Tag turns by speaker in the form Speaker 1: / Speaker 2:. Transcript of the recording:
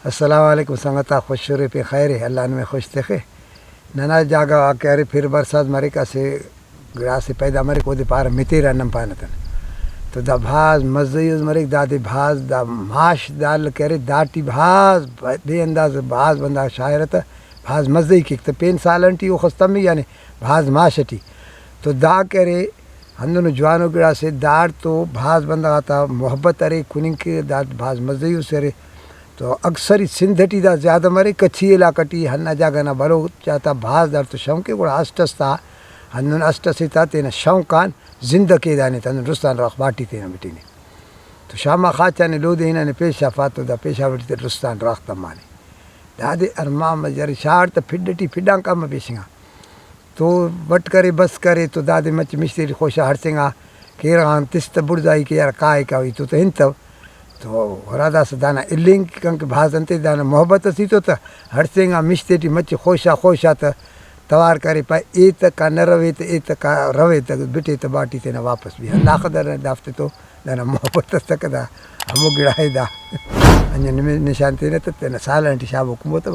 Speaker 1: अस्सलामुअलैकुम संगता खुश पे खैर है अल्लाह में खुश थे नना जागा आके अरे फिर बरसात मरे का से ग्रास से पैदा मरे को दे पार मिते रनम पानतन तो दा भाज मज़े मरे दादे भाज दा माश दाल करे दाटी भाज बेअंदाज भाज बंदा शायरत भाज मज़े की तो पेन सालंटी वो खस्तम यानी भाज माशटी तो दा करे हंदन जवानों गिड़ा से दार तो भाज बंदा आता मोहब्बत अरे कुनिंग के दाद भाज मज़े से अरे तो अक्सर ही सिंधटी दा ज़्यादा मरे कच्छी इलाकटी हन्ना जागना बरो चाहता भाज दार तो शौक गुड़ा अष्टस था हंदन अष्टसी था तेना शौकान जिंदगी दाने तन रुस्तान रख बाटी तेना बेटी ने तो शामा खाचा ने लोदे इन्होंने पेशा फातो दा पेशा बटी रुस्तान रख तमाने दादे अरमा मजर शार तो फिडटी फिडा काम पेशिंगा तो बट करे बस करे तो दादे मच मिस्त्री खोशा हरसिंगा केरा तिस्त बुड़जाई के यार काय का हुई तो हिंत तो राधा से दाना इलिंग कंक भाजनते दाना मोहब्बत सी तो हरसिंगा मिस्त्री मच खोशा खोशा तो तवार करे पाए ए तक का न रवे तो ए तक का रवे तक बिटे तो बाटी ते न वापस भी अल्लाह दर दाफ्ते तो दाना मोहब्बत तक दा हम गिड़ाए दा अन्य निशान ते न तो तेना साल शाबो कुमो तो